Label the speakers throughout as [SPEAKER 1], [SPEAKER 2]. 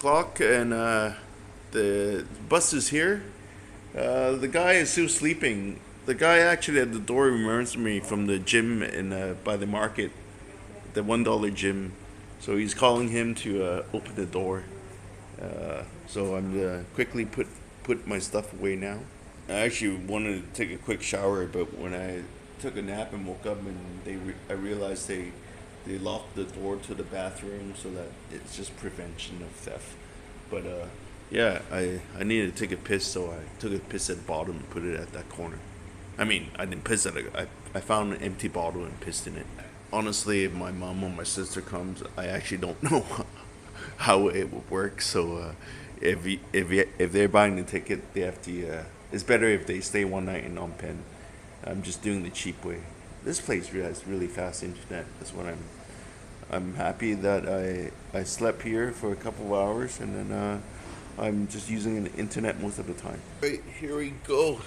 [SPEAKER 1] o'clock, and the bus is here. The guy is still sleeping. The guy actually at the door reminds me from the gym in by the market, the $1 gym. So he's calling him to open the door. So I'm quickly put my stuff away now. I actually wanted to take a quick shower, but when I took a nap and woke up, and I realized they locked the door to the bathroom so that it's just prevention of theft. But yeah, I needed to take a piss, so I took a piss at the bottom and put it at that corner. I mean, I didn't piss at it. I found an empty bottle and pissed in it. Honestly, if my mom or my sister comes, I actually don't know how it would work. So if they're buying the ticket, they have to. It's better if they stay one night in Phnom Penh. I'm just doing the cheap way. This place has really fast internet. That's what I'm happy that I slept here for a couple of hours, and then I'm just using the internet most of the time. Right, here we go.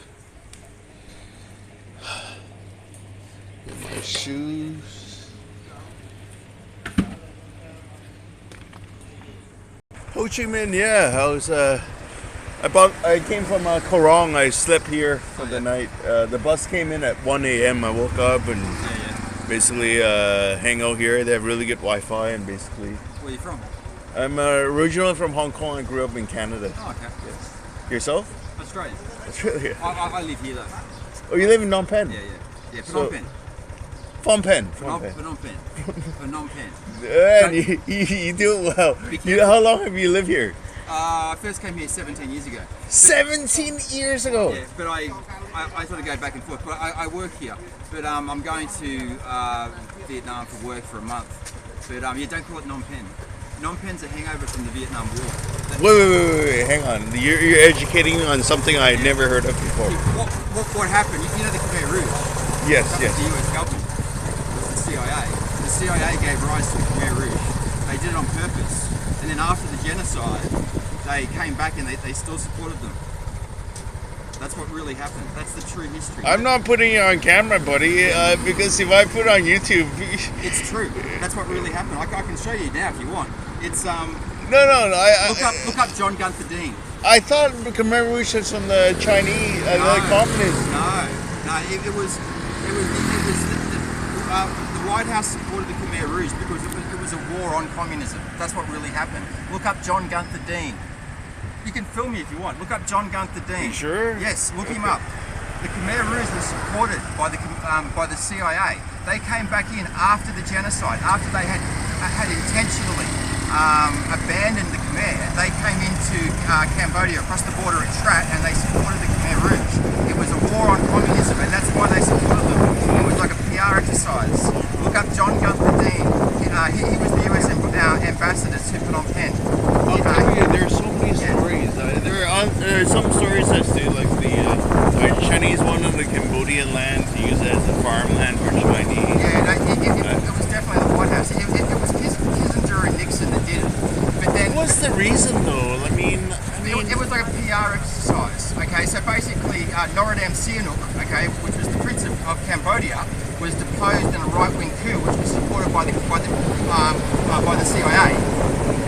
[SPEAKER 1] Get my shoes. Ho Chi Minh, yeah. I came from Korong. I slept here for the night. The bus came in at 1 a.m. I woke up and basically hang out here. They have really good Wi-Fi, and basically.
[SPEAKER 2] Where are you from?
[SPEAKER 1] I'm originally from Hong Kong. I grew up in Canada.
[SPEAKER 2] Oh, okay.
[SPEAKER 1] Yes. Yourself?
[SPEAKER 2] Australia.
[SPEAKER 1] Australia.
[SPEAKER 2] I live here though.
[SPEAKER 1] Oh, you live in Phnom Penh?
[SPEAKER 2] Yeah,
[SPEAKER 1] So-
[SPEAKER 2] Phnom Penh.
[SPEAKER 1] Phnom Penh.
[SPEAKER 2] Phnom Penh. Phnom Penh.
[SPEAKER 1] And you do well. How long have you lived here?
[SPEAKER 2] I first came here 17 years ago.
[SPEAKER 1] 17 years ago.
[SPEAKER 2] Yeah, but I sort of go back and forth. But I work here. But I'm going to Vietnam for work for a month. But yeah, don't call it Phnom Penh. Phnom Penh's a hangover from the Vietnam War.
[SPEAKER 1] Wait, hang on. You're educating me on something I had never heard of before.
[SPEAKER 2] What happened? You know the Khmer Rouge?
[SPEAKER 1] Yes.
[SPEAKER 2] The US government. It was the CIA. The CIA gave rise to the Khmer Rouge. They did it on purpose. And then after the genocide, they came back and they still supported them. That's what really happened. That's the true history.
[SPEAKER 1] I'm not putting it on camera, buddy, because if I put it on YouTube...
[SPEAKER 2] It's true. That's what really happened. I can show you now if you want. It's
[SPEAKER 1] No.
[SPEAKER 2] look up John Gunther Dean.
[SPEAKER 1] I thought the Khmer Rouge was from the Chinese, the communists.
[SPEAKER 2] No. It was the White House supported the Khmer Rouge because it was a war on communism. That's what really happened. Look up John Gunther Dean. You can film me if you want. Look up John Gunther Dean.
[SPEAKER 1] You sure?
[SPEAKER 2] Yes, look him up. The Khmer Rouge was supported by the CIA. They came back in after the genocide, after they had intentionally abandoned the Khmer. They came into Cambodia, across the border at Trat, and they supported the Khmer Rouge. It was a war on communism, and that's why they supported them. It was like a PR exercise. Look up John Gunther Dean. He was the US ambassador to Phnom Penh.
[SPEAKER 1] I'll tell you, there are so many stories. There are some stories that say like the Chinese wanted the Cambodian land to use it as a farmland for Chinese.
[SPEAKER 2] Yeah, it was definitely the White House. It was Kissinger and Nixon that did it. But then,
[SPEAKER 1] What's the reason though?
[SPEAKER 2] it was like a PR exercise. Okay, so basically, Norodom Sihanouk, okay, which was the Prince of Cambodia, was deposed in a right-wing coup, which was supported by the CIA.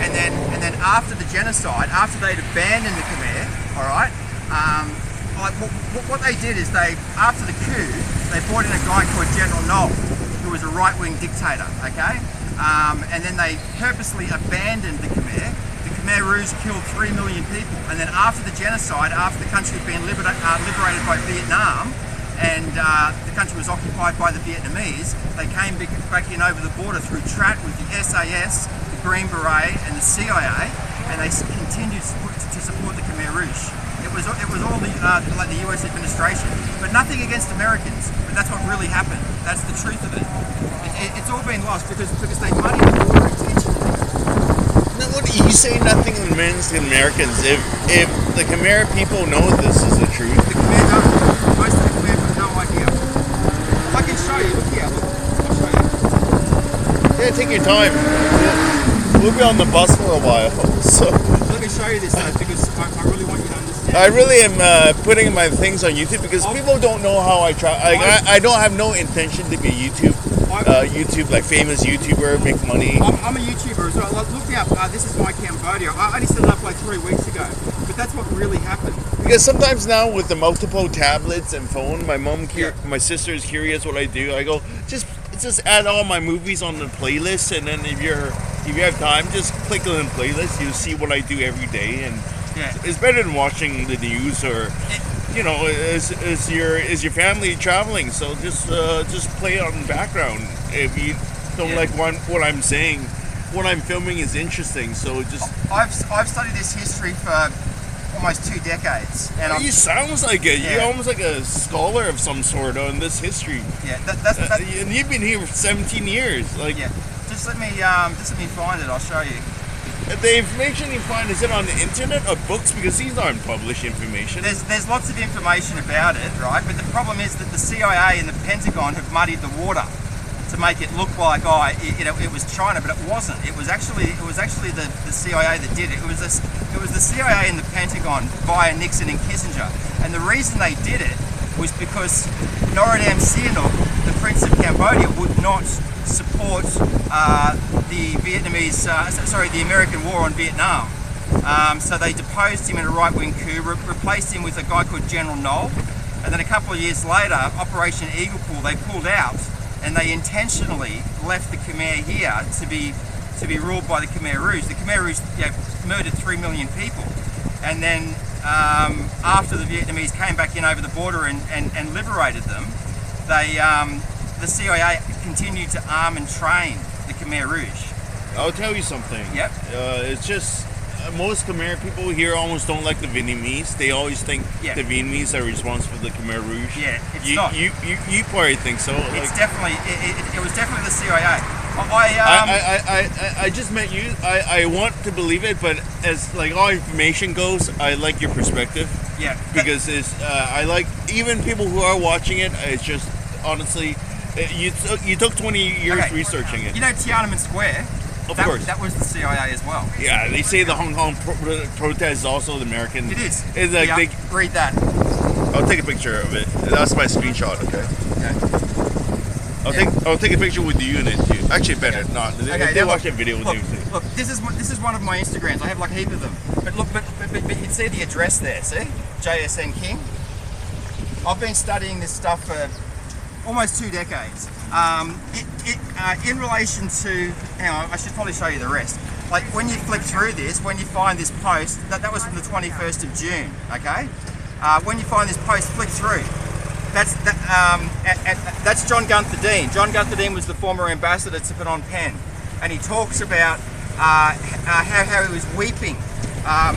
[SPEAKER 2] And then after the genocide, after they'd abandoned the Khmer, all right, what they did is after the coup, they brought in a guy called General Nol, who was a right-wing dictator, okay, and then they purposely abandoned the Khmer. The Khmer Rouge killed 3 million people, and then after the genocide, after the country had been liberated by Vietnam, and the country was occupied by the Vietnamese, they came back in over the border through Trat with the SAS, the Green Beret, and the CIA, and they continued to support the Khmer Rouge. It was all like the US administration, but nothing against Americans. But that's what really happened. That's the truth of it. It's all been lost because they muddied the water intentionally.
[SPEAKER 1] Now, what you say? Nothing against Americans. If the Khmer people know this is the truth,
[SPEAKER 2] The Khmer don't. Most of the Khmer have no idea. I can show you. Look here. Look. I'll show you.
[SPEAKER 1] yeah, take your time. We'll be on the bus for a while, so.
[SPEAKER 2] Let me show you this though, because I really want you to understand.
[SPEAKER 1] I really am putting my things on YouTube because people don't know how I try. I don't have no intention to be a YouTube YouTube, like famous YouTuber, make money.
[SPEAKER 2] I'm a YouTuber as well. Like, look me up. This is my Cambodia. I only set it up like 3 weeks ago, but that's what really happened.
[SPEAKER 1] Because sometimes now with the multiple tablets and phone, my sister is curious what I do. I go, just add all my movies on the playlist, and then if you have time, just click on the playlist. You'll see what I do every day, and it's better than watching the news or. Is your family traveling? So just play it on the background. If you don't like what I'm saying, what I'm filming is interesting. So just
[SPEAKER 2] I've studied this history for almost 2 decades, and
[SPEAKER 1] you sounds like it. You're almost like a scholar of some sort on this history.
[SPEAKER 2] Yeah,
[SPEAKER 1] and you've been here for 17 years. Like
[SPEAKER 2] just let me find it. I'll show you.
[SPEAKER 1] The information you find, is it on the internet or books? Because these aren't published information.
[SPEAKER 2] There's lots of information about it, right? But the problem is that the CIA and the Pentagon have muddied the water to make it look like it was China, but it wasn't. It was actually the CIA that did it. It was the CIA and the Pentagon via Nixon and Kissinger, and the reason they did it was because Norodom Sihanouk, the Prince of Cambodia, would not support the American war on Vietnam. So they deposed him in a right-wing coup, replaced him with a guy called General Knoll, and then a couple of years later, Operation Eagle Pool, they pulled out, and they intentionally left the Khmer here to be ruled by the Khmer Rouge. The Khmer Rouge murdered 3 million people, and then after the Vietnamese came back in over the border and liberated them, the CIA continued to arm and train the Khmer Rouge.
[SPEAKER 1] I'll tell you something.
[SPEAKER 2] Yep.
[SPEAKER 1] It's just most Khmer people here almost don't like the Vietnamese. They always think the Vietnamese are responsible for the Khmer Rouge.
[SPEAKER 2] Yeah, it's not.
[SPEAKER 1] You probably think so.
[SPEAKER 2] It's definitely it was definitely the CIA.
[SPEAKER 1] I just met you. I want to believe it, but as like all information goes, I like your perspective.
[SPEAKER 2] Yeah.
[SPEAKER 1] Because I like even people who are watching it. It's just honestly, you took 20 years researching it.
[SPEAKER 2] You know Tiananmen Square.
[SPEAKER 1] Of course.
[SPEAKER 2] That was the CIA as well.
[SPEAKER 1] Yeah, they say the Hong Kong protest is also the American.
[SPEAKER 2] It is.
[SPEAKER 1] It's like
[SPEAKER 2] read that.
[SPEAKER 1] I'll take a picture of it. That's my screenshot. Okay. I'll take a picture with you in it too. Actually, better not. They watch that video with you.
[SPEAKER 2] Look, this is one of my Instagrams. I have like a heap of them. But look, but you see the address there. See, JSN King. I've been studying this stuff for almost 2 decades. In relation to, hang on, I should probably show you the rest. Like when you flick through this, when you find this post, that was from the 21st of June, okay? When you find this post, flick through. That's John Gunther Dean. John Gunther Dean was the former ambassador to Phnom Penh, and he talks about how he was weeping.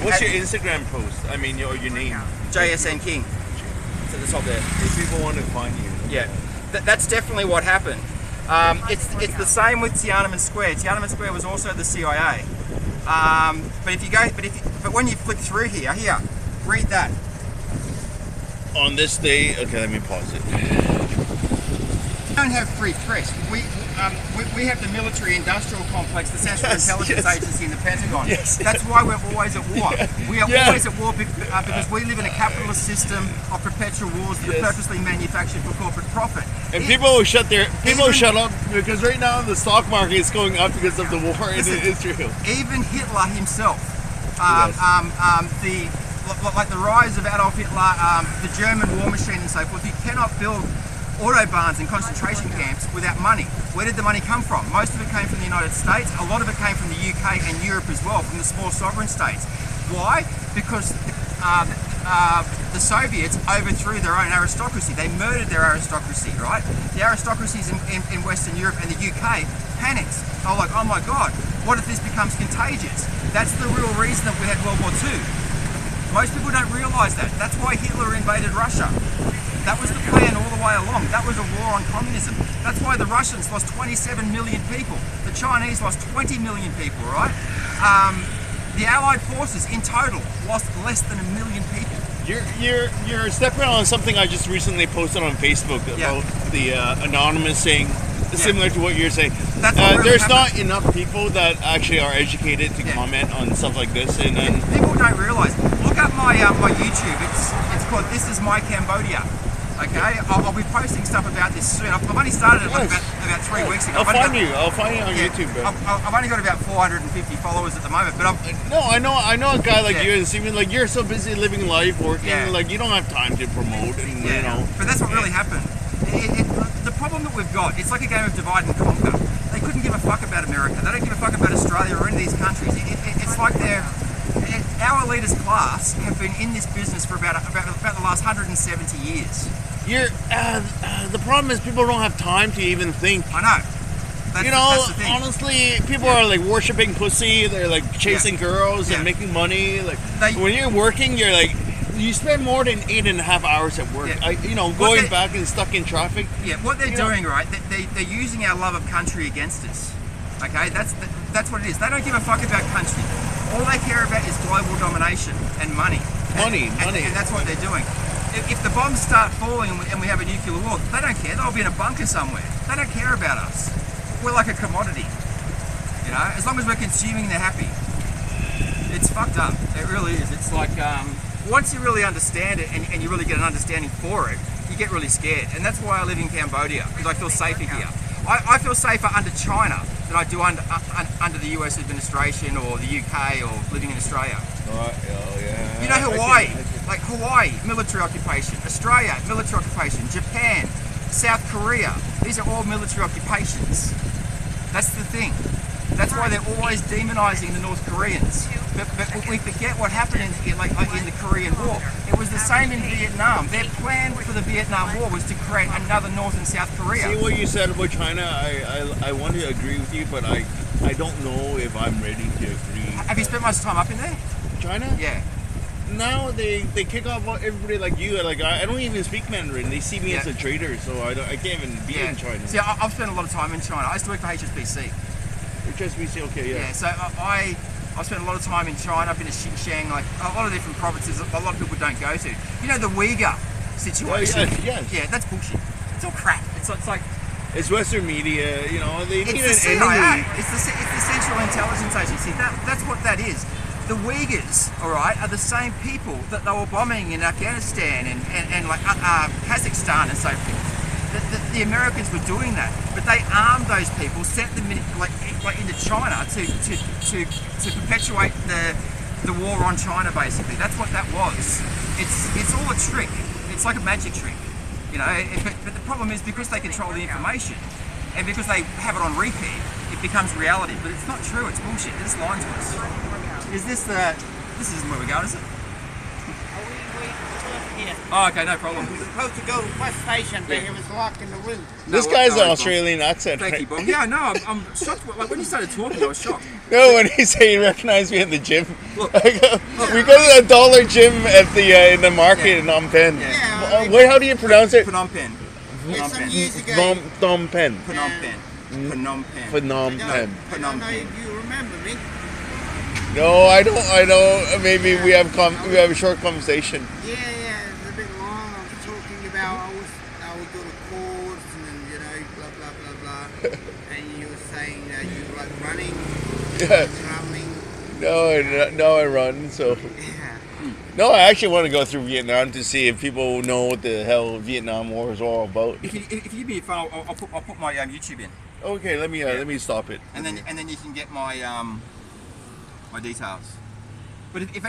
[SPEAKER 1] What's your Instagram post? I mean, your name?
[SPEAKER 2] JSN King. So the top there.
[SPEAKER 1] If people want to find you.
[SPEAKER 2] Yeah. That's definitely what happened. It's the same with Tiananmen Square. Tiananmen Square was also the CIA. But when you flick through here, read that.
[SPEAKER 1] On this day, okay, let me pause it.
[SPEAKER 2] We don't have free press. We have the military-industrial complex, the Central Intelligence Agency, and the Pentagon. That's why we're always at war. We are always at war because we live in a capitalist system of perpetual wars that are purposely manufactured for corporate profit.
[SPEAKER 1] And people will shut up because right now the stock market is going up because of the war in Israel.
[SPEAKER 2] Even Hitler himself, like the rise of Adolf Hitler, the German war machine and so forth, you cannot build autobahns and concentration camps without money. Where did the money come from? Most of it came from the United States. A lot of it came from the UK and Europe as well, from the small sovereign states. Why? Because the Soviets overthrew their own aristocracy. They murdered their aristocracy, right? The aristocracies in Western Europe and the UK panicked. They were like, oh my God, what if this becomes contagious? That's the real reason that we had World War II. Most people don't realise that. That's why Hitler invaded Russia. That was the plan all the way along. That was a war on communism. That's why the Russians lost 27 million people. The Chinese lost 20 million people, right? The Allied forces in total lost less than 1 million people.
[SPEAKER 1] You're stepping on something I just recently posted on Facebook about the anonymous saying, similar to what you're saying. There's not enough people that actually are educated to comment on stuff like this, and
[SPEAKER 2] people don't realise. Look up my YouTube. It's called This Is My Cambodia. Okay, I'll be posting stuff about this soon. I've only started it like about 3 weeks ago.
[SPEAKER 1] I'll find you on YouTube, bro.
[SPEAKER 2] I've only got about 450 followers at the moment, but
[SPEAKER 1] No, I know a guy like you, and Steven, like you're so busy living life, working, like you don't have time to promote, and you know.
[SPEAKER 2] But that's what really happened. The problem that we've got, it's like a game of divide and conquer. They couldn't give a fuck about America. They don't give a fuck about Australia or any of these countries. It's like our elitist class have been in this business for about the last 170 years.
[SPEAKER 1] The problem is people don't have time to even think.
[SPEAKER 2] I know. That's the thing.
[SPEAKER 1] Honestly, people are like worshiping pussy. They're like chasing girls and making money. Like when you're working, you're like you spend more than 8.5 hours at work. Going back and stuck in traffic. Yeah,
[SPEAKER 2] what they're doing, right? They're using our love of country against us. Okay, that's what it is. They don't give a fuck about country. All they care about is global domination and money.
[SPEAKER 1] Money.
[SPEAKER 2] And that's what they're doing. If the bombs start falling and we have a nuclear war, they don't care. They'll be in a bunker somewhere. They don't care about us. We're like a commodity. You know, as long as we're consuming, they're happy. It's fucked up. It really is. It's like once you really understand it and you really get an understanding for it, you get really scared. And that's why I live in Cambodia, because I feel safer here. I feel safer under China than I do under the US administration or the UK or living in Australia.
[SPEAKER 1] Oh yeah.
[SPEAKER 2] You know Hawaii, like Hawaii, military occupation. Australia, military occupation. Japan, South Korea, these are all military occupations. That's the thing. That's why they're always demonizing the North Koreans. But we forget what happened in the Korean War. It was the same in Vietnam. Their plan for the Vietnam War was to create another North and South Korea.
[SPEAKER 1] See what you said about China, I want to agree with you, but I don't know if I'm ready to agree.
[SPEAKER 2] Have you spent much time up in there?
[SPEAKER 1] China?
[SPEAKER 2] Yeah.
[SPEAKER 1] Now they kick off everybody like you. Like I don't even speak Mandarin. They see me as a traitor, so I can't even be in China.
[SPEAKER 2] See, I've spent a lot of time in China. I used to work for HSBC.
[SPEAKER 1] HSBC, okay, yeah.
[SPEAKER 2] Yeah, so I've spent a lot of time in China. I've been to Xinjiang, like a lot of different provinces. A lot of people don't go to. You know the Uyghur situation?
[SPEAKER 1] Yes.
[SPEAKER 2] Yeah, that's bullshit. It's all crap. It's like
[SPEAKER 1] it's Western media. You know, they need an
[SPEAKER 2] CIA.
[SPEAKER 1] enemy.
[SPEAKER 2] It's the Central Intelligence Agency. That's what that is. The Uyghurs, all right, are the same people that they were bombing in Afghanistan and like Kazakhstan and so forth. The Americans were doing that, but they armed those people, sent them like into China to perpetuate the war on China. Basically, that's what that was. It's all a trick. It's like a magic trick, you know. But the problem is because they control the information, and because they have it on repeat, it becomes reality. But it's not true. It's bullshit. They're just lying to us. Is this this isn't where we're going, is it? Oh, okay, no problem.
[SPEAKER 3] We were supposed to go to the bus station, but it was locked in the room.
[SPEAKER 1] This guy's an Australian accent.
[SPEAKER 2] Thank you, Bob. Yeah, no, I'm shocked. Like when you started talking, I was shocked.
[SPEAKER 1] No, when he said he recognized me in the gym. Look, we go to the dollar gym at the in the market in Phnom Penh.
[SPEAKER 3] Yeah.
[SPEAKER 1] Wait, how do you pronounce it?
[SPEAKER 2] Phnom Penh.
[SPEAKER 3] Some years ago.
[SPEAKER 1] Phnom Penh.
[SPEAKER 2] Phnom Penh. Phnom Penh.
[SPEAKER 1] Phnom Penh.
[SPEAKER 3] I don't know if you remember me.
[SPEAKER 1] No, I don't. Maybe we have a short conversation.
[SPEAKER 3] Yeah, it's a bit long. I was talking about I would go to courts and then blah blah blah blah. And you were saying that you like running, traveling.
[SPEAKER 1] No, I run. So no, I actually want to go through Vietnam to see if people know what the hell Vietnam War is all about.
[SPEAKER 2] If you give me your phone, I'll put my YouTube in.
[SPEAKER 1] Okay, let me stop it.
[SPEAKER 2] And then you can get my my details. But if